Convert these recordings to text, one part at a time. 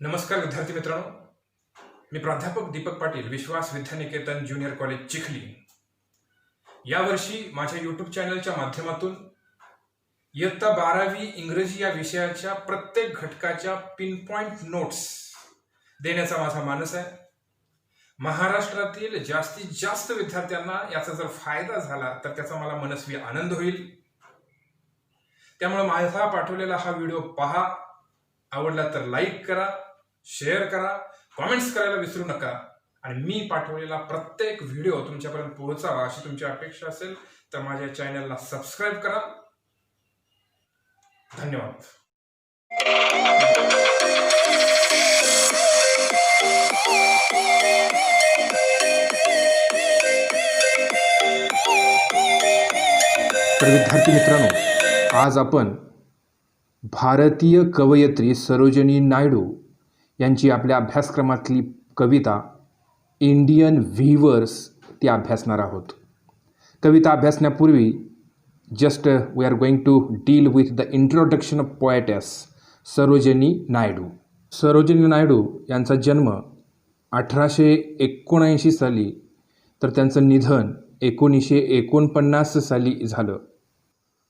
नमस्कार विद्यार्थी मित्रांनो, मी प्राध्यापक दीपक पाटील, विश्वास विद्यानिकेतन ज्युनियर कॉलेज चिखली. यावर्षी माझ्या यूट्यूब चॅनलच्या माध्यमातून इयत्ता 12वी इंग्रजी या विषयाच्या प्रत्येक घटकाच्या पिनपॉइंट नोट्स देण्याचा माझा मानस आहे. महाराष्ट्रातील जास्तीत जास्त विद्यार्थ्यांना याचा जर फायदा झाला तर त्याचा मला मनस्वी आनंद होईल. त्यामुळे माझा पाठवलेला हा व्हिडिओ पहा, आवडला तर लाईक करा, शेअर करा, कॉमेंट्स करायला विसरू नका आणि मी पाठवलेला प्रत्येक व्हिडिओ तुमच्यापर्यंत पोहोचावा अशी तुमची अपेक्षा असेल तर माझ्या चॅनलला सबस्क्राईब करा. धन्यवाद. तर विद्यार्थी मित्रांनो, आज आपण भारतीय कवयित्री सरोजिनी नायडू यांची आपल्या अभ्यासक्रमातली कविता इंडियन व्हीवर्स ती अभ्यासणार आहोत. कविता अभ्यासण्यापूर्वी just we are going to deal with the introduction of poetess Sarojini Naidu. Sarojini Naidu यांचा जन्म 1879 साली तर त्यांचं निधन 1949 साली झालं.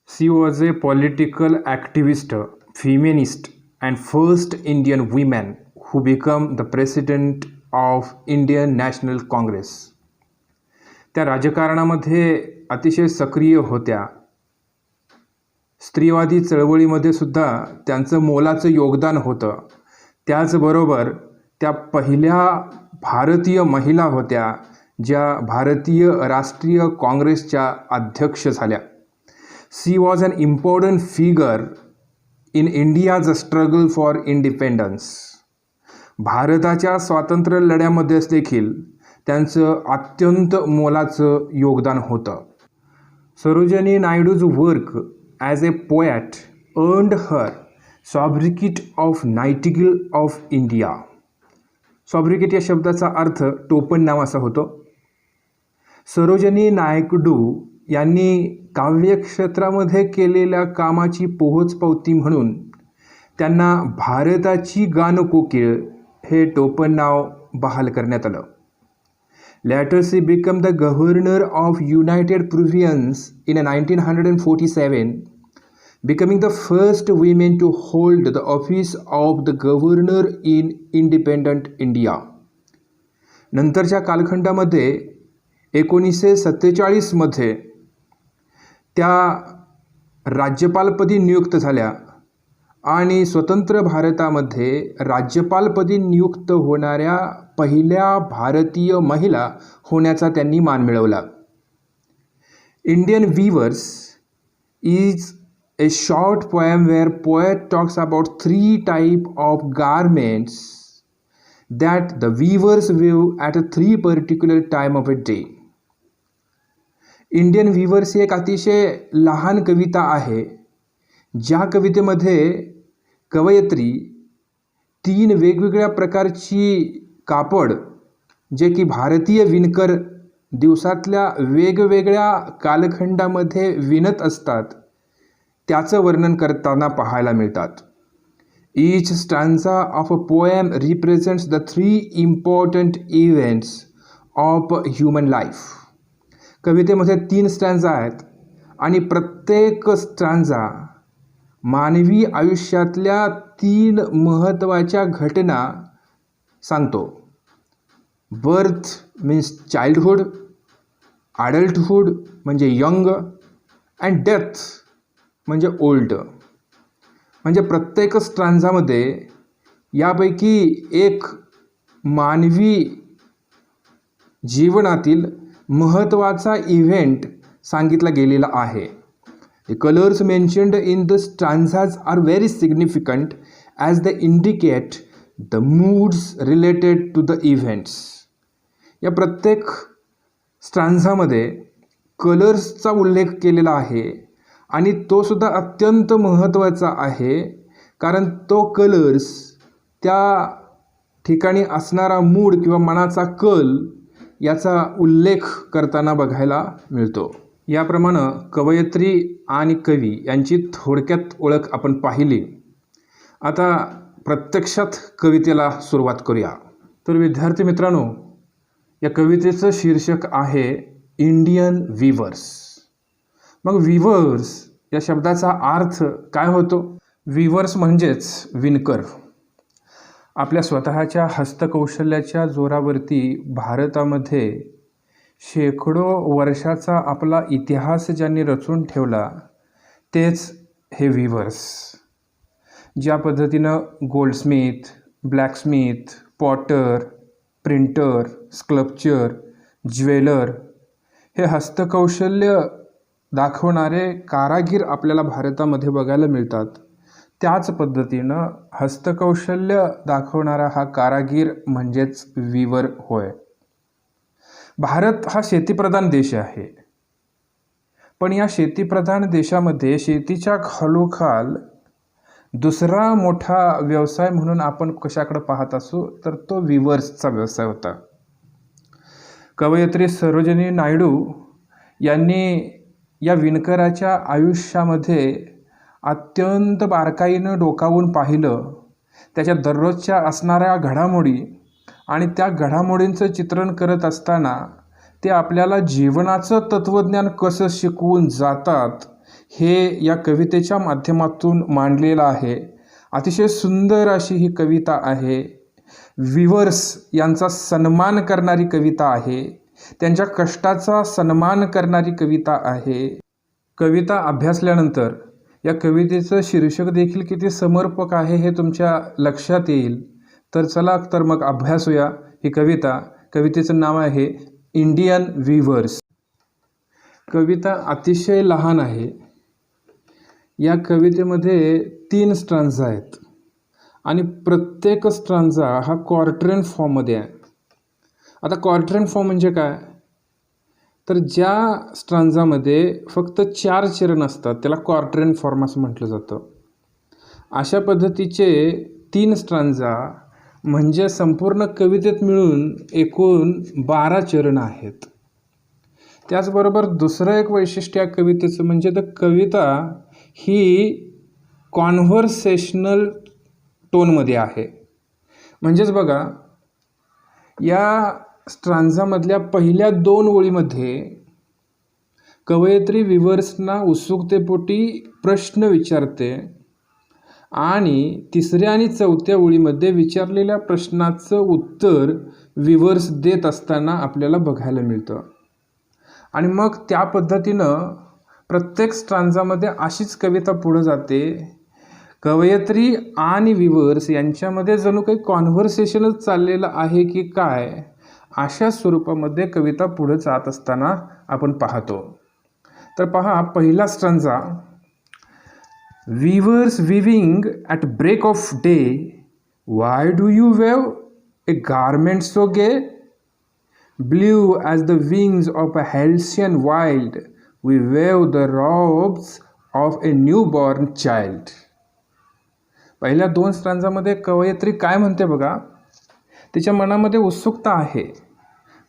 She was a political activist, feminist, and first Indian woman who became the president of Indian National Congress. त्या राजकारणामध्ये अतिशय सक्रिय होत्या. स्त्रीवादी चळवळीमध्ये सुद्धा त्यांचं मोलाचं योगदान होतं. त्याचबरोबर त्या पहिल्या भारतीय महिला होत्या ज्या भारतीय राष्ट्रीय काँग्रेसच्या अध्यक्ष झाल्या. She was an important figure in India's struggle for independence. भारताच्या स्वातंत्र्य लढ्यामध्येच देखील त्यांचं अत्यंत मोलाचं योगदान होतं. Sarojini Naidu's work as a poet earned her sobriquet of nightingale of India. Sobriquet या शब्दाचा अर्थ टोपण नाव असा होतो. सरोजिनी नायडू यांनी काव्यक्षेत्रामध्ये केलेल्या कामाची पोहोचपावती म्हणून त्यांना भारताची गानकोकिळ हे टोपण नाव बहाल करण्यात आलं. Later she became the governor of United Provinces in 1947, becoming the first woman to hold the office of the governor in independent India. नंतरच्या कालखंडामध्ये 1947 मध्ये त्या राज्यपालपदी नियुक्त झाल्या आणि स्वतंत्र भारतामध्ये राज्यपालपदी नियुक्त होणाऱ्या पहिल्या भारतीय महिला होण्याचा त्यांनी मान मिळवला. Indian weavers is a short poem where poet talks about 3 types of garments that the weavers weave at a 3 particular time of a day. Indian weavers ही एक अतिशय लहान कविता आहे. ज्या कवितेमध्ये कवयित्री 3 वेगवेगळ्या प्रकारची कापड जे की भारतीय विणकर दिवसातल्या वेगवेगळ्या कालखंडामध्ये विणत असतात त्याचं वर्णन करताना पाहायला मिळतात. Each stanza of a poem represents the 3 important events of human life. कवितेमध्ये 3 स्टॅन्झा आहेत आणि प्रत्येक स्टॅन्झा मानवी आयुष्यातल्या 3 महत्त्वाच्या घटना सांगतो. बर्थ मीन्स चाइल्डहुड, ॲडल्टहुड म्हणजे यंग अँड डेथ म्हणजे ओल्ड. म्हणजे प्रत्येक स्ट्रांझामध्ये यापैकी एक मानवी जीवनातील महत्त्वाचा इव्हेंट सांगितला गेलेला आहे. The colors mentioned in the stanzas are very significant as they indicate the moods related to the events. या प्रत्येक स्ट्रांझामध्ये कलर्सचा उल्लेख केलेला आहे आणि तो सुद्धा अत्यंत महत्त्वाचा आहे कारण तो कलर्स त्या ठिकाणी असणारा मूड किंवा मनाचा कल याचा उल्लेख करताना बघायला मिळतो. याप्रमाणे कवयित्री आणि कवी यांची थोडक्यात ओळख आपण पाहिली. आता प्रत्यक्षात कवितेला सुरुवात करूया. तर विद्यार्थी मित्रांनो, या कवितेचं शीर्षक आहे इंडियन वीवर्स. मग वीवर्स या शब्दाचा अर्थ काय होतो? वीवर्स म्हणजेच विणकर. आपल्या स्वतःच्या हस्तकौशल्याच्या जोरावरती भारतामध्ये शेकडो वर्षाचा आपला इतिहास ज्यांनी रचून ठेवला तेच हे वीवर्स. ज्या पद्धतीनं Goldsmith, ब्लॅकस्मिथ, Potter, printer, sculpture, jeweller हे हस्तकौशल्य दाखवणारे कारागीर आपल्याला भारतामध्ये बघायला मिळतात, त्याच पद्धतीनं हस्तकौशल्य दाखवणारा हा कारागीर म्हणजेच वीवर होय. भारत हा शेतीप्रधान देश आहे, पण या शेतीप्रधान देशामध्ये शेतीच्या खालोखाल दुसरा मोठा व्यवसाय म्हणून आपण कशाकडे पाहत असू तर तो वीवर्सचा व्यवसाय होता. कवयित्री सरोजिनी नायडू यांनी या विणकराच्या आयुष्यामध्ये अत्यंत बारकाईनं डोकावून पाहिलं, त्याच्या दररोजच्या असणाऱ्या घडामोडी आणि त्या घडामोडींचं चित्रण करत असताना ते आपल्याला जीवनाचं तत्त्वज्ञान कसं शिकवून जातात हे या कवितेच्या माध्यमातून मांडलेलं आहे. अतिशय सुंदर अशी ही कविता आहे. वीवर्स यांचा सन्मान करणारी कविता आहे, त्यांच्या कष्टाचा सन्मान करणारी कविता आहे. कविता अभ्यासल्यानंतर या कवितेचं शीर्षक देखील किती समर्पक आहे हे तुमच्या लक्षात येईल. तर चला तर मग अभ्यासूया ही कविता. कवितेचं नाव आहे इंडियन वीवर्स. कविता अतिशय लहान आहे. या कवितेमध्ये 3 स्ट्रांजा आहेत आणि प्रत्येक स्ट्रांजा हा क्वार्टरन फॉर्ममध्ये आहे. आता क्वार्टरन फॉर्म म्हणजे काय? तर ज्या स्ट्रांजामध्ये फक्त 4 चरण असतात त्याला क्वार्टरन फॉर्म असं म्हटलं जातं. अशा पद्धतीचे 3 स्ट्रांजा म्हणजे संपूर्ण कवितेत मिळून एकूण 12 चरण आहेत. त्याचबरोबर दुसरं एक वैशिष्ट्य या कवितेचं म्हणजे तर कविता ही कॉन्व्हर्सेशनल टोनमध्ये आहे. म्हणजेच बघा, या स्ट्रांजामधल्या पहिल्या 2 ओळीमध्ये कवयित्री वीवर्सना उत्सुकतेपोटी प्रश्न विचारते आणि 3ऱ्या आणि 4थ्या ओळीमध्ये विचारलेल्या प्रश्नाचं उत्तर वीवर्स देत असताना आपल्याला बघायला मिळतं. आणि मग त्या पद्धतीनं प्रत्येक स्ट्रांजामध्ये अशीच कविता पुढं जाते. कवयित्री आणि वीवर्स यांच्यामध्ये जणू काही कॉन्व्हर्सेशनच चाललेलं आहे की काय, अशा स्वरूपामध्ये कविता पुढे जात असताना आपण पाहतो. तर पहा, पहिला stanza. Weavers weaving at break of day, why do you weave a garment so gay, blue as the wings of a halcyon wild, we weave the robes of a new born child. पहिल्या 2 स्ट्रांजामध्ये कवयित्री काय म्हणते बघा, तिच्या मनामध्ये उत्सुकता आहे.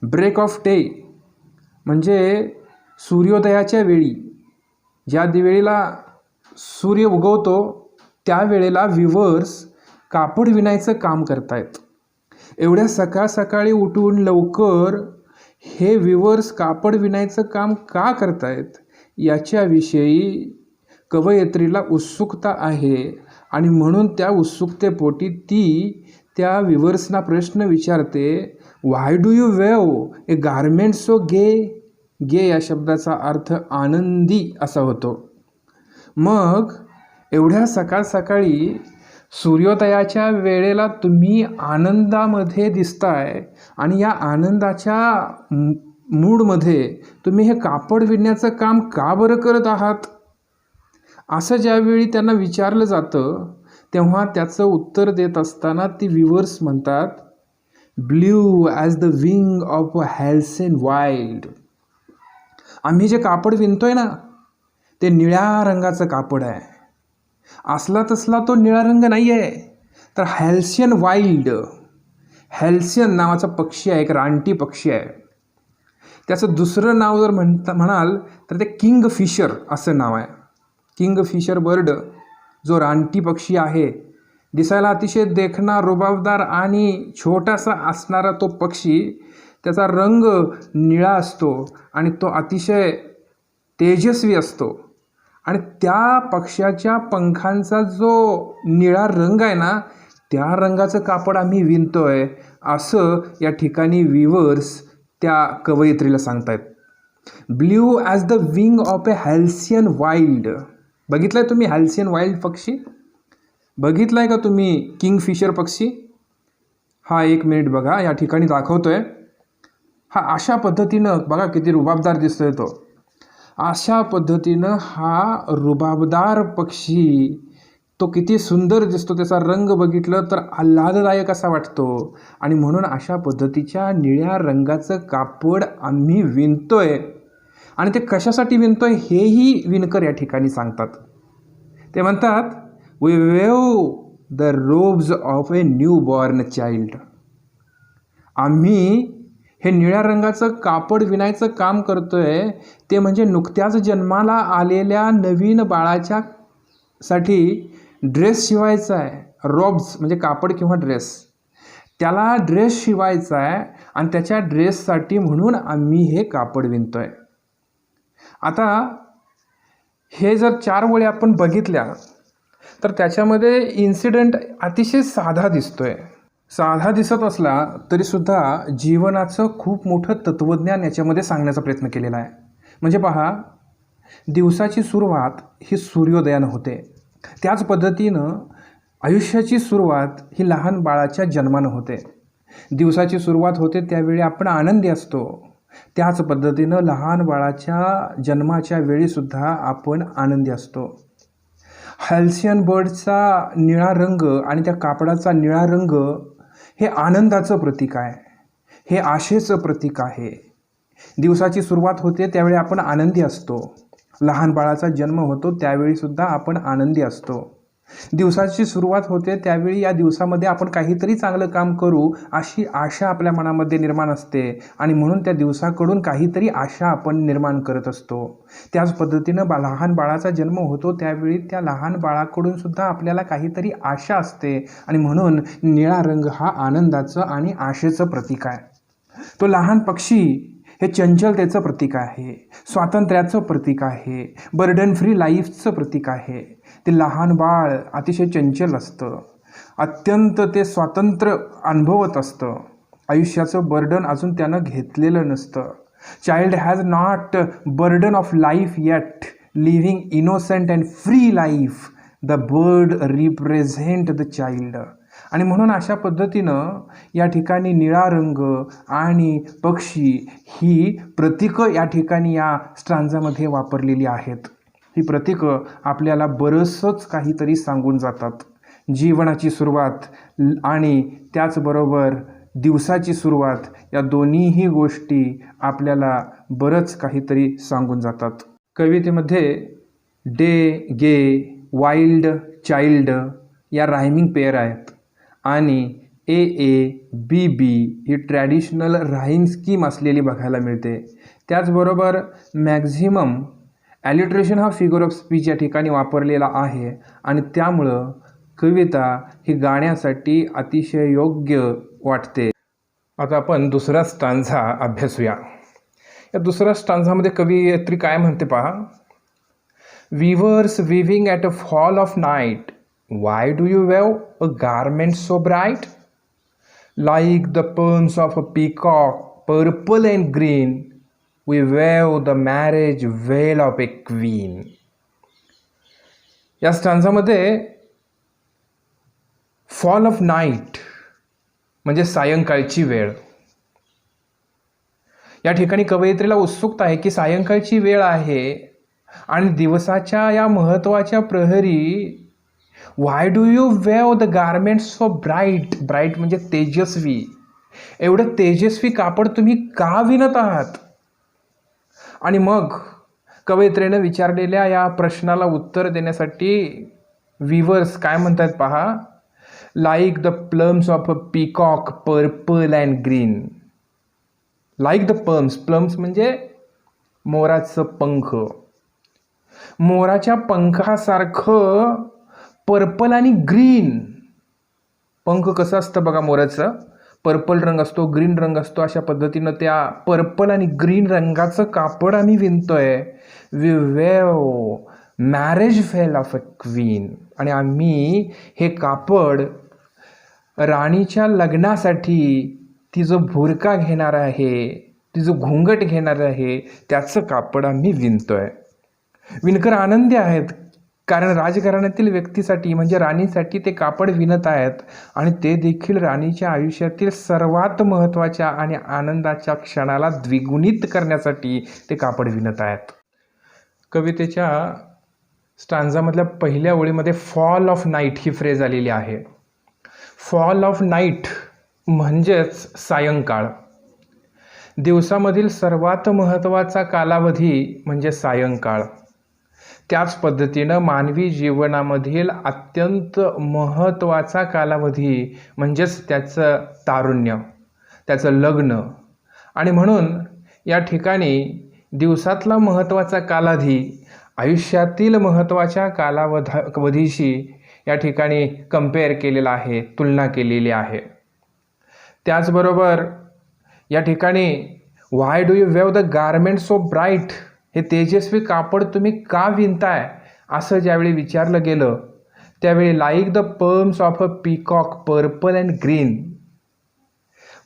Break of day म्हणजे सूर्योदयाच्या वेळी, ज्या वेळेला सूर्य उगवतो त्यावेळेला वीवर्स कापड विणायचं काम करतायत. एवढ्या सकाळ सकाळी उठून लवकर हे वीवर्स कापड विणायचं काम का करतायत याच्याविषयी कवयित्रीला उत्सुकता आहे आणि म्हणून त्या उत्सुकतेपोटी ती त्या वीवर्सना प्रश्न विचारते. Why do you weave a garment so gay. Gay या शब्दाचा अर्थ आनंदी असा होतो. मग एवढ्या सकाळ सकाळी सूर्योदयाच्या वेळेला तुम्ही आनंदामध्ये दिसताय आणि या आनंदाच्या मूडमध्ये तुम्ही हे कापड विणण्याचं काम का बरं करत आहात, असं ज्यावेळी त्यांना विचारलं जातं तेव्हा त्याचं उत्तर देत असताना ती वीवर्स म्हणतात, blue as the wing of a halcyon wild. आम्ही जे कापड विणतोय ना ते निळ्या रंगाचं कापड आहे. असला तसला तो निळा रंग नाही आहे, तर हेल्सियन वाइल्ड. हेल्सियन नावाचा पक्षी आहे, एक रानटी पक्षी आहे. त्याचं दुसरं नाव जर म्हणाल तर ते किंगफिशर असं नाव आहे. किंगफिशर बर्ड जो रानटी पक्षी आहे, दिसायला अतिशय देखणा, रुबाबदार आणि छोटासा असणारा तो पक्षी, त्याचा रंग निळा असतो आणि तो अतिशय तेजस्वी असतो. आणि त्या पक्ष्याच्या पंखांचा जो निळा रंग आहे ना, त्या रंगाचं कापड आम्ही विणतोय, असं या ठिकाणी व्हिवर्स त्या कवयित्रीला सांगतायत. Blue as the wing of a halcyon wild. बघितलं आहे तुम्ही हॅल्सियन वाईल्ड पक्षी? बघितलं आहे का तुम्ही किंगफिशर पक्षी? हा 1 मिनिट बघा, या ठिकाणी दाखवतोय. हा अशा पद्धतीनं बघा किती रुबाबदार दिसतोय तो. अशा पद्धतीनं हा रुबाबदार पक्षी तो किती सुंदर दिसतो. त्याचा रंग बघितलं तर आल्हाददायक असा वाटतो. आणि म्हणून अशा पद्धतीच्या निळ्या रंगाचं कापड आम्ही विणतोय. आणि ते कशासाठी विणतोय हेही विणकर या ठिकाणी सांगतात. ते म्हणतात, we weave the robes of a new born child. आम्ही हे निळ्या रंगाचं कापड विणायचं काम करतोय, ते म्हणजे नुकत्याच जन्माला आलेल्या नवीन बाळाच्या साठी ड्रेस शिवायचा आहे. रॉब्स म्हणजे कापड किंवा ड्रेस. त्याला ड्रेस शिवायचा आहे आणि त्याच्या ड्रेससाठी म्हणून आम्ही हे कापड विणतोय. आता हे जर 4 ओळी आपण बघितल्या तर त्याच्यामध्ये इन्सिडेंट अतिशय साधा दिसतोय. साधा दिसत असला तरीसुद्धा जीवनाचं खूप मोठं तत्त्वज्ञान याच्यामध्ये सांगण्याचा प्रयत्न केलेला आहे. म्हणजे पहा, दिवसाची सुरुवात ही सूर्योदयानं होते. त्याच पद्धतीनं आयुष्याची सुरुवात ही लहान बाळाच्या जन्मानं होते. दिवसाची सुरुवात होते त्यावेळी आपण आनंदी असतो. त्याच पद्धतीनं लहान बाळाच्या जन्माच्या वेळीसुद्धा आपण आनंदी असतो. हॅल्सियन बर्डचा निळा रंग आणि त्या कापडाचा निळा रंग हे आनंदाचं प्रतीक आहे. हे आशेचं प्रतीक आहे. दिवसाची सुरुवात होते त्यावेळी आपण आनंदी असतो. लहान बाळाचा जन्म होतो त्यावेळीसुद्धा आपण आनंदी असतो. दिवसाची सुरुवात होते त्यावेळी या दिवसामध्ये आपण काहीतरी चांगलं काम करू अशी आशा आपल्या मनामध्ये निर्माण असते आणि म्हणून त्या दिवसाकडून काहीतरी आशा आपण निर्माण करत असतो. त्याच पद्धतीनं लहान बाळाचा जन्म होतो त्यावेळी त्या लहान बाळाकडून सुद्धा आपल्याला काहीतरी आशा असते आणि म्हणून निळा रंग हा आनंदाचं आणि आशेचं प्रतीक आहे. तो लहान पक्षी हे चंचलतेचं प्रतीक आहे, स्वातंत्र्याचं प्रतीक आहे, बर्डन फ्री लाईफचं प्रतीक आहे. ते लहान बाळ अतिशय चंचल असतं, अत्यंत ते स्वातंत्र्य अनुभवत असतं. आयुष्याचं बर्डन अजून त्यानं घेतलेलं नसतं. Child has not burden of life eight, living innocent and free life. The bird represent the child. आणि म्हणून अशा पद्धतीनं या ठिकाणी निळा रंग आणि पक्षी ही प्रतीकं या ठिकाणी या स्ट्रांजामध्ये वापरलेली आहेत. ही प्रतीकं आपल्याला बरंचसंच काहीतरी सांगून जातात. जीवनाची सुरुवात आणि त्याचबरोबर दिवसाची सुरुवात या दोन्हीही गोष्टी आपल्याला बरंच काहीतरी सांगून जातात. कवितेमध्ये डे, गे, वाईल्ड, चाइल्ड या रायमिंग पेअर आहेत आणि ए ए, बी बी ही ट्रॅडिशनल राईम स्कीम असलेली बघायला मिळते. त्याचबरोबर मॅक्झिमम ॲलिट्रेशन हा फिगर ऑफ स्पीच या ठिकाणी वापरलेला आहे आणि त्यामुळं कविता ही गाण्यासाठी अतिशय योग्य वाटते. आता आपण दुसरा स्टांझा अभ्यासूया. या दुसऱ्या स्टांझामध्ये कवयित्री काय म्हणते पहा. Weavers weaving at a fall of night, why do you weave a garment so bright? Like the plumes of a peacock, purple and green, we weave the marriage veil of a queen. या स्टांझामध्ये fall of night म्हणजे सायंकाळची वेळ. या ठिकाणी कवयित्रीला उत्सुकता आहे की सायंकाळची वेळ आहे आणि दिवसाच्या या महत्त्वाच्या प्रहरी Y do you weave the garment so bright. Bright म्हणजे तेजस्वी. एवढं तेजस्वी कापड तुम्ही का विणत आहात. आणि मग कवयित्रीनं विचारलेल्या या प्रश्नाला उत्तर देण्यासाठी विवर्स काय म्हणतात पहा. Like the plums of a peacock, purple and green. Like the plums. Plums म्हणजे मोराचं पंख. मोराच्या पंखासारखं पर्पल आणि ग्रीन पंख कसं असतं बघा मोराचं, पर्पल रंग असतो, ग्रीन रंग असतो. अशा पद्धतीनं त्या पर्पल आणि ग्रीन रंगाचं कापड आम्ही विणतोय. We weave marriage veil of a queen. आणि आम्ही हे कापड राणीच्या लग्नासाठी ती जो भुरका घेणार आहे, ती जो घुंगट घेणार आहे, त्याचं कापड आम्ही विणतोय. विणकर आनंदी आहेत, कारण राजघराण्यातील व्यक्तीसाठी म्हणजे राणीसाठी ते कापड विणत आहेत आणि ते देखील राणीच्या आयुष्यातील सर्वात महत्त्वाच्या आणि आनंदाच्या क्षणाला द्विगुणित करण्यासाठी ते कापड विणत आहेत. कवितेच्या स्टांजामधल्या पहिल्या ओळीमध्ये fall of night he phrase आलेली आहे. फॉल ऑफ नाईट म्हणजेच सायंकाळ. दिवसामधील सर्वात महत्त्वाचा कालावधी म्हणजे सायंकाळ. त्याच पद्धतीनं मानवी जीवनामधील अत्यंत महत्त्वाचा कालावधी म्हणजेच त्याचं तारुण्य, त्याचं लग्न. आणि म्हणून या ठिकाणी दिवसातला महत्त्वाचा कालावधी आयुष्यातील महत्त्वाच्या कालावधीशी या ठिकाणी कंपेअर केलेला आहे, तुलना केलेली आहे. त्याचबरोबर या ठिकाणी why do you weave the garment so bright, हे तेजस्वी कापड तुम्ही का विणताय असं ज्यावेळी विचारलं गेलं त्यावेळी like the plumes of a peacock purple and green,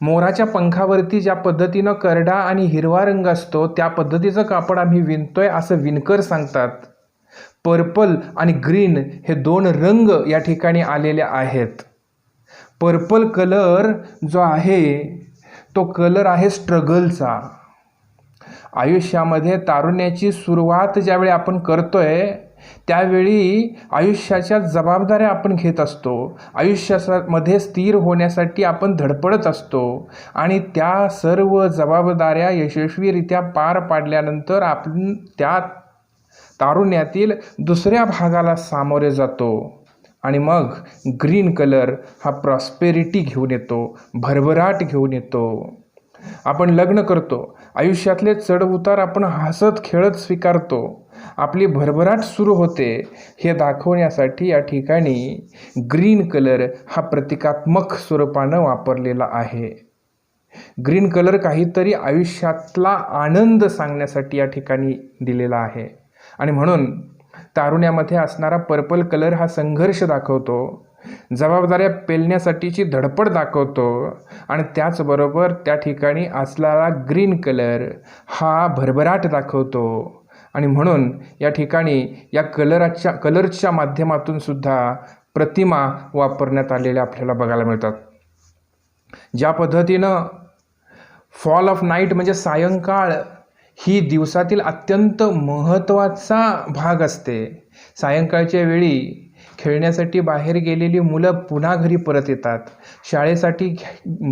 मोराच्या पंखावरती ज्या पद्धतीनं करडा आणि हिरवा रंग असतो त्या पद्धतीचं कापड आम्ही विणतोय असं विणकर सांगतात. पर्पल आणि ग्रीन हे दोन रंग या ठिकाणी आलेले आहेत. पर्पल कलर जो आहे तो कलर आहे स्ट्रगलचा. आयुष्यामध्ये तारुण्याची सुरुवात ज्यावेळी आपण करतोय त्यावेळी आयुष्याच्या जबाबदाऱ्या आपण घेत असतो. आयुष्यामध्ये स्थिर होण्यासाठी आपण धडपडत असतो आणि त्या सर्व जबाबदाऱ्या यशस्वीरित्या पार पाडल्यानंतर आपण त्या तारुण्यातील दुसऱ्या भागाला सामोरे जातो. आणि मग ग्रीन कलर हा प्रॉस्पेरिटी घेऊन येतो, भरभराट घेऊन येतो. आपण लग्न करतो, आयुष्यातले चढउतार आपण हसत खेळत स्वीकारतो, आपली भरभराट सुरू होते. हे दाखवण्यासाठी या ठिकाणी ग्रीन कलर हा प्रतिकात्मक स्वरूपानं वापरलेला आहे. ग्रीन कलर काहीतरी आयुष्यातला आनंद सांगण्यासाठी या ठिकाणी दिलेला आहे. आणि म्हणून तारुण्यामध्ये असणारा पर्पल कलर हा संघर्ष दाखवतो, जबाबदाऱ्या पेलण्यासाठीची धडपड दाखवतो. आणि त्याचबरोबर त्या ठिकाणी असलेला ग्रीन कलर हा भरभराट दाखवतो. आणि म्हणून या ठिकाणी या कलरच्या माध्यमातून सुद्धा प्रतिमा वापरण्यात आलेल्या आपल्याला बघायला मिळतात. ज्या पद्धतीनं फॉल ऑफ नाईट म्हणजे सायंकाळ ही दिवसातील अत्यंत महत्त्वाचा भाग असते. सायंकाळच्या वेळी खेळण्यासाठी बाहेर गेलेली मुलं पुन्हा घरी परत येतात, शाळेसाठी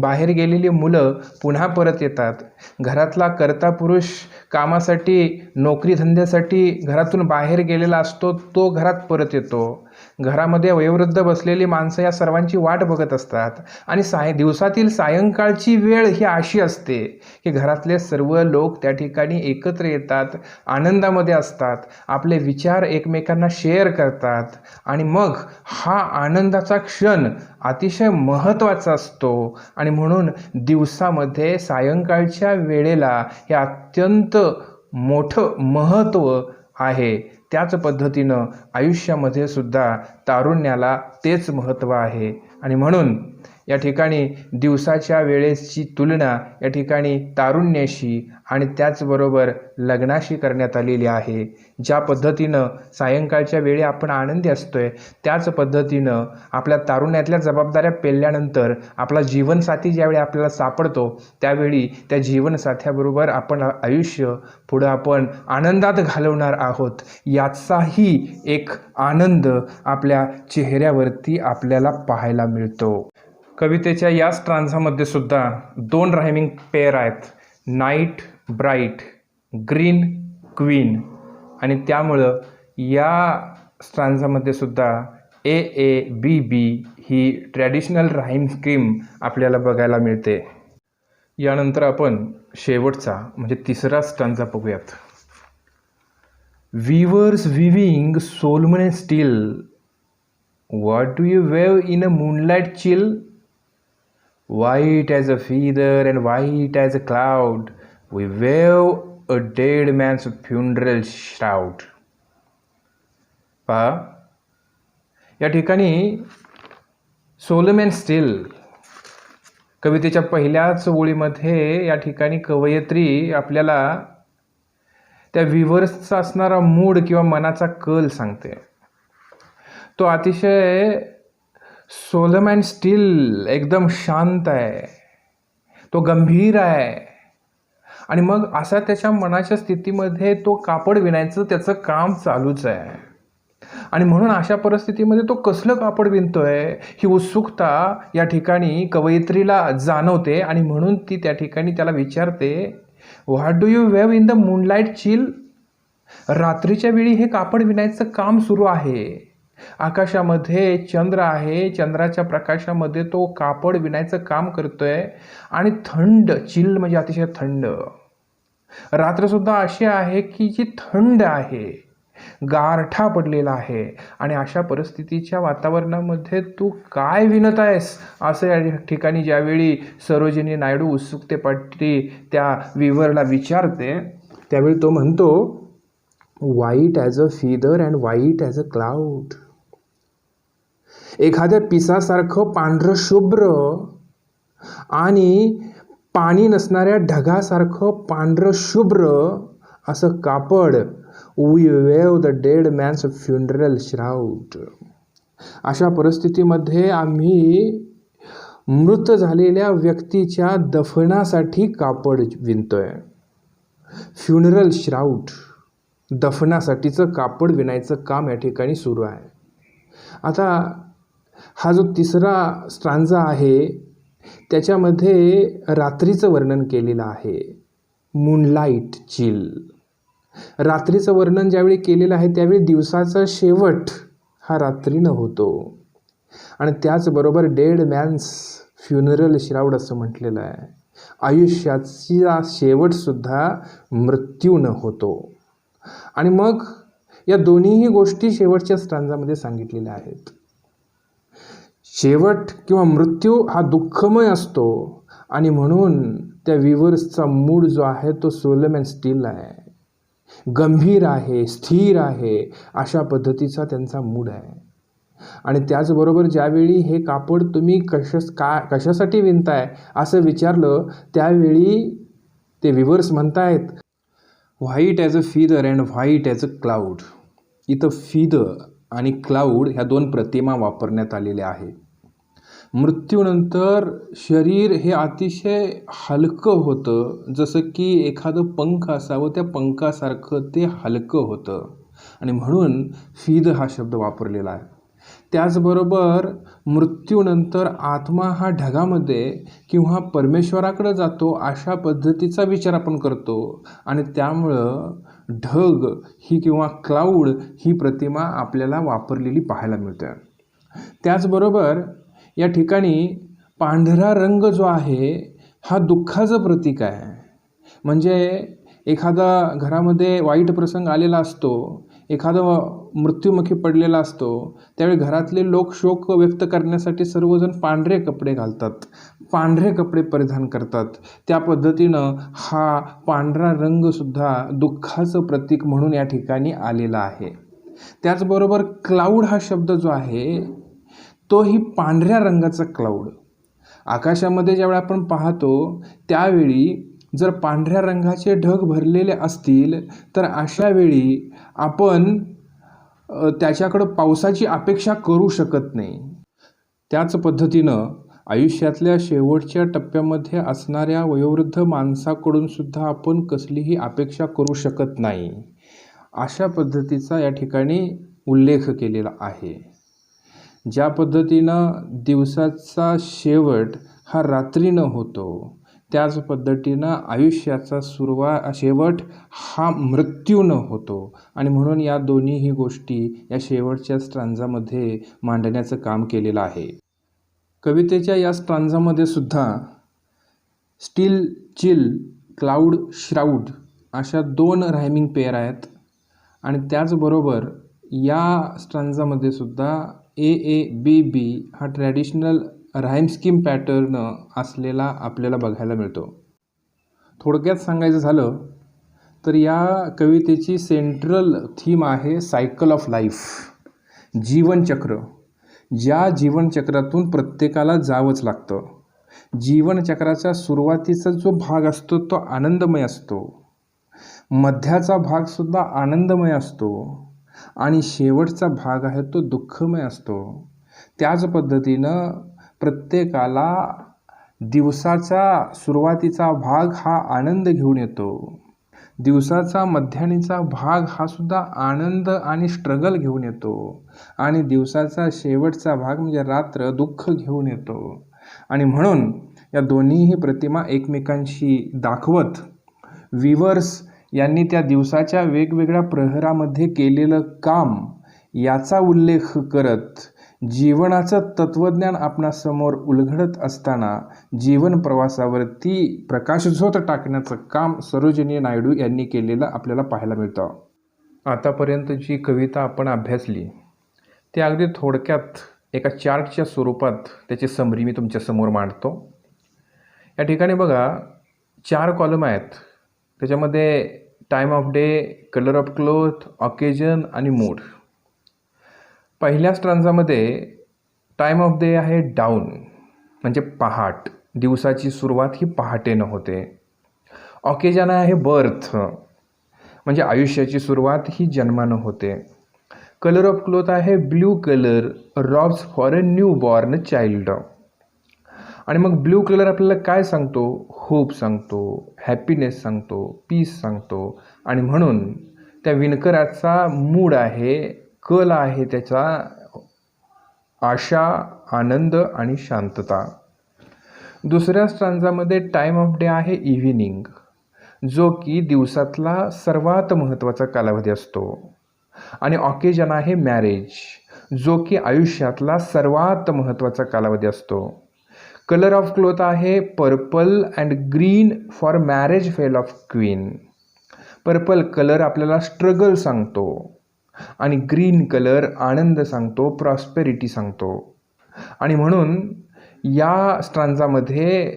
बाहेर गेलेली मुलं पुन्हा परत येतात, घरातला कर्ता पुरुष कामासाठी नोकरीधंद्यासाठी घरातून बाहेर गेलेला असतो तो घरात परत येतो. घरामध्ये वयोवृद्ध बसलेली माणसं या सर्वांची वाट बघत असतात. आणि दिवसातील सायंकाळची वेळ ही अशी असते की घरातले सर्व लोक त्या ठिकाणी एकत्र येतात, आनंदामध्ये असतात, आपले विचार एकमेकांना शेअर करतात. आणि मग हा आनंदाचा क्षण अतिशय महत्त्वाचा असतो. आणि म्हणून दिवसामध्ये सायंकाळच्या वेळेला हे अत्यंत मोठं महत्त्व आहे. त्याच पद्धतीनं आयुष्यामध्ये सुद्धा तारुण्याला तेच महत्त्व आहे. आणि म्हणून या ठिकाणी दिवसाच्या वेळेची तुलना या ठिकाणी तारुण्याशी आणि त्याचबरोबर लग्नाशी करण्यात आलेली आहे. ज्या पद्धतीनं सायंकाळच्या वेळी आपण आनंदी असतोय त्याच पद्धतीनं आपल्या तारुण्यातल्या जबाबदाऱ्या पेलल्यानंतर आपला जीवनसाथी ज्यावेळी आपल्याला सापडतो त्यावेळी त्या जीवनसाथ्याबरोबर आपण आयुष्य पुढं आपण आनंदात घालवणार आहोत याचाही एक आनंद आपल्या चेहऱ्यावरती आपल्याला पाहायला मिळतो. कवितेच्या या स्ट्रांझामध्ये सुद्धा दोन रायमिंग पेअर आहेत, नाईट ब्राईट, ग्रीन क्वीन. आणि त्यामुळं या स्ट्रांझामध्ये सुद्धा AABB ही ट्रॅडिशनल राईम स्कीम आपल्याला बघायला मिळते. यानंतर आपण शेवटचा म्हणजे तिसरा स्टांझा बघूयात. Weavers weaving solemn still What do you wave in a moonlight chill? White as a feather and white as a cloud, we wave a dead man's funeral shroud. पहा, या ठिकाणी सोलम अँड स्टील कवितेच्या पहिल्याच ओळीमध्ये या ठिकाणी कवयित्री आपल्याला त्या विवर्सचा असणारा मूड किंवा मनाचा कल सांगते. तो अतिशय सोलम अँड स्टील एकदम शांत आहे, तो गंभीर आहे आणि मग असा त्याच्या मनाच्या स्थितीमध्ये तो कापड विणायचं त्याचं काम चालूच आहे. आणि म्हणून अशा परिस्थितीमध्ये तो कसलं कापड विणतोय ही उत्सुकता या ठिकाणी कवयित्रीला जाणवते आणि म्हणून ती त्या ठिकाणी त्याला विचारते, what do you wave in the moonlight chill? रात्रीच्या वेळी हे कापड विणायचं काम सुरू आहे. आकाशामध्ये चंद्र आहे, चंद्राच्या प्रकाशामध्ये तो कापड विणायचं काम करतोय आणि थंड, चिल म्हणजे अतिशय थंड, रात्रसुद्धा अशी आहे की जी थंड आहे, गारठा पडलेला आहे आणि अशा परिस्थितीच्या वातावरणामध्ये तू काय विणत आहेस असं या ठिकाणी ज्यावेळी सरोजिनी नायडू उत्सुकतेपाठी त्या विवरला विचारते त्यावेळी तो म्हणतो, white as a feather and white as a cloud. एखाद्या पिसासारखं पांढरं शुभ्र आणि पाणी नसणाऱ्या ढगासारखं पांढरं शुभ्र असं कापड, we weave the dead man's funeral shroud. अशा परिस्थितीमध्ये आम्ही मृत झालेल्या व्यक्तीच्या दफनासाठी कापड विणतोय. फ्युनरल श्राउड, दफनासाठीचं कापड विणायचं काम या ठिकाणी सुरू आहे. आता हा जो तिसरा स्ट्रांजा आहे त्याच्यामध्ये रात्रीचं वर्णन केलेलं आहे, मूनलाईट चिल. रात्रीचं वर्णन ज्यावेळी केलेलं आहे त्यावेळी दिवसाचा शेवट हा रात्रीनं होतो आणि त्याचबरोबर डेड मॅन्स फ्युनरल श्राउड असं म्हटलेलं आहे. आयुष्याचा शेवटसुद्धा मृत्यूनं होतो. आणि मग या दोन्हीही गोष्टी शेवटच्या स्ट्रांजामध्ये सांगितलेल्या आहेत. शेवट किंवा मृत्यू हा दुःखमय असतो आणि म्हणून त्या विवर्सचा मूड जो आहे तो सोलम अँड स्टील आहे, गंभीर आहे, स्थिर आहे, अशा पद्धतीचा त्यांचा मूड आहे. आणि त्याचबरोबर ज्यावेळी हे कापड तुम्ही कशासाठी विणताय असं विचारलं त्यावेळी ते विवर्स म्हणतायत, white as a feather and white as a cloud. इथं फिदर आणि क्लाउड ह्या दोन प्रतिमा वापरण्यात आलेल्या आहेत. मृत्यूनंतर शरीर हे अतिशय हलकं होतं, जसं की एखादं पंख असावं त्या पंखासारखं ते हलकं होतं आणि म्हणून फिद हा शब्द वापरलेला आहे. त्याचबरोबर मृत्यूनंतर आत्मा हा ढगामध्ये किंवा परमेश्वराकडे जातो अशा पद्धतीचा विचार आपण करतो आणि त्यामुळं ढग ही किंवा क्लाउड ही प्रतिमा आपल्याला वापरलेली पाहायला मिळते. त्याचबरोबर या ठिकाणी पांढरा रंग जो आहे हा दुःखाचं प्रतीक आहे. म्हणजे एखादा घरामध्ये वाईट प्रसंग आलेला असतो, एखादा मृत्युमुखी पडलेला असतो, त्यावेळी घरातले लोक शोक व्यक्त करण्यासाठी सर्वजण पांढरे कपडे घालतात, पांढरे कपडे परिधान करतात. त्या पद्धतीनं हा पांढरा रंगसुद्धा दुःखाचं प्रतीक म्हणून या ठिकाणी आलेला आहे. त्याचबरोबर क्लाउड हा शब्द जो आहे तो ही पांढऱ्या रंगाचा क्लाउड. आकाशामध्ये ज्यावेळी आपण पाहतो त्यावेळी जर पांढऱ्या रंगाचे ढग भरलेले असतील तर अशा वेळी आपण त्याच्याकडं पावसाची अपेक्षा करू शकत नाही. त्याच पद्धतीनं आयुष्यातल्या शेवटच्या टप्प्यामध्ये असणाऱ्या वयोवृद्ध माणसाकडून सुद्धा आपण कसलीही अपेक्षा करू शकत नाही. अशा पद्धतीचा या ठिकाणी उल्लेख केलेला आहे. ज्या पद्धतीनं दिवसाचा शेवट हा रात्रीनं होतो त्याच पद्धतीनं आयुष्याचा शेवट हा मृत्यूनं होतो आणि म्हणून या दोन्हीही गोष्टी या शेवटच्या स्ट्रांजामध्ये मांडण्याचं काम केलेलं आहे. कवितेच्या या स्ट्रांजामध्ये सुद्धा स्टील, चिल, क्लाउड, श्राउड अशा दोन रायमिंग पेअर आहेत आणि त्याचबरोबर या स्ट्रांजामध्ये सुद्धा AABB हा ट्रॅडिशनल राईम स्कीम पॅटर्न असलेला आपल्याला बघायला मिळतो. थोडक्यात सांगायचं झालं तर या कवितेची सेंट्रल थीम आहे सायकल ऑफ लाईफ, जीवनचक्र. ज्या जीवनचक्रातून प्रत्येकाला जावंच लागतं. जीवनचक्राच्या सुरुवातीचा जो भाग असतो तो आनंदमय असतो, मध्याचा भागसुद्धा आनंदमय असतो आणि शेवटचा भाग आहे तो दुःखमय असतो. त्याच पद्धतीनं प्रत्येकाला दिवसाचा सुरुवातीचा भाग हा आनंद घेऊन येतो, दिवसाचा मध्याणीचा भाग हा सुद्धा आनंद आणि स्ट्रगल घेऊन येतो आणि दिवसाचा शेवटचा भाग म्हणजे रात्र दुःख घेऊन येतो. आणि म्हणून या दोन्हीही प्रतिमा एकमेकांशी दाखवत विवर्स यांनी त्या दिवसाच्या वेगवेगळ्या प्रहरामध्ये केलेलं काम याचा उल्लेख करत जीवनाचं तत्त्वज्ञान आपणासमोर उलगडत असताना जीवन प्रवासावरती प्रकाशझोत टाकण्याचं काम सरोजिनी नायडू यांनी केलेलं आपल्याला पाहायला मिळतं. आतापर्यंत जी कविता आपण अभ्यासली ती अगदी थोडक्यात एका चार्टच्या स्वरूपात त्याची समरी मी तुमच्यासमोर मांडतो. या ठिकाणी बघा 4 कॉलम आहेत. त्याच्यामध्ये time of day, colour of cloth, occasion आणि मूड. पहिल्या स्ट्रांजामध्ये टाईम ऑफ डे आहे डाऊन म्हणजे पहाट, दिवसाची सुरुवात ही पहाटेनं होते. ऑकेजन आहे बर्थ म्हणजे आयुष्याची सुरुवात ही जन्मानं होते. कलर ऑफ क्लोथ आहे blue colour, robes for a new born child. आणि मग ब्ल्यू कलर आपल्याला काय सांगतो? होप सांगतो, हॅपीनेस सांगतो, पीस सांगतो. आणि म्हणून त्या विणकराचा मूड आहे, कल आहे त्याचा आशा, आनंद आणि शांतता. दुसऱ्या स्ट्रांजामध्ये टाईम ऑफ डे आहे इव्हिनिंग, जो की दिवसातला सर्वात महत्त्वाचा कालावधी असतो. आणि ऑकेजन आहे मॅरेज, जो की आयुष्यातला सर्वात महत्त्वाचा कालावधी असतो. कलर ऑफ क्लोथ आहे purple and green for marriage veil of queen. Purple colour आपल्याला स्ट्रगल सांगतो आणि ग्रीन कलर आनंद सांगतो, प्रॉस्पेरिटी सांगतो. आणि म्हणून या स्ट्रांजामध्ये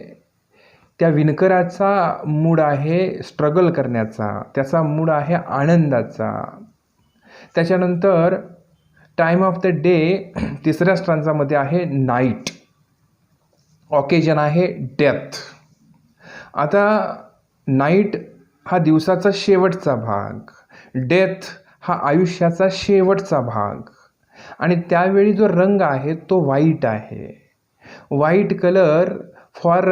त्या विणकराचा मूड आहे स्ट्रगल करण्याचा, त्याचा मूड आहे आनंदाचा. त्याच्यानंतर टाईम ऑफ द डे तिसऱ्या स्ट्रांजामध्ये आहे नाईट, ऑकेजन आहे डेथ. आता नाईट हा दिवसाचा शेवटचा भाग, डेथ हा आयुष्याचा शेवटचा भाग. आणि त्यावेळी जो रंग आहे तो व्हाईट आहे, white colour for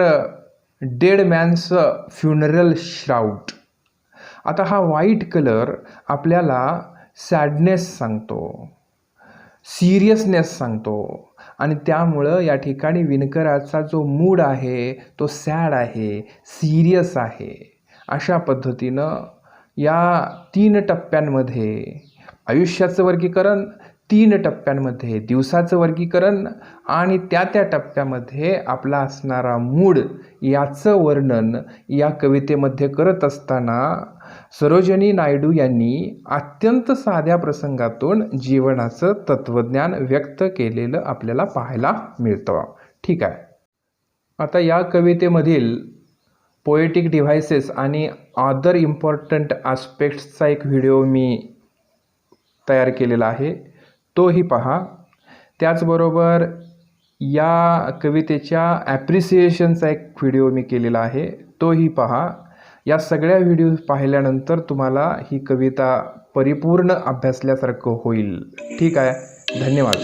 dead man's funeral shroud. आता हा व्हाईट कलर आपल्याला सॅडनेस सांगतो, सिरियसनेस सांगतो. आणि त्यामुळं या ठिकाणी विणकराचा जो मूड आहे तो सॅड आहे, सिरियस आहे. अशा पद्धतीनं या 3 टप्प्यांमध्ये आयुष्याचं वर्गीकरण, 3 टप्प्यांमध्ये दिवसाचं वर्गीकरण आणि त्या टप्प्यामध्ये आपला असणारा मूड याचं वर्णन या कवितेमध्ये करत असताना सरोजिनी नायडू यांनी अत्यंत साध्या प्रसंगातून जीवनाचं तत्त्वज्ञान व्यक्त केलेलं आपल्याला पाहायला मिळतं. ठीक आहे. आता या कवितेमधील पोएटिक डिव्हायसेस आणि अदर इम्पॉर्टंट आस्पेक्ट्सचा एक व्हिडिओ मी तयार केलेला आहे, तोही पहा. त्याचबरोबर या कवितेच्या ॲप्रिसिएशनचा एक व्हिडिओ मी केलेला आहे, तोही पहा. या सगळ्या व्हिडिओ पाहिल्यानंतर तुम्हाला ही कविता परिपूर्ण अभ्यासल्यासारखं होईल. ठीक आहे. धन्यवाद.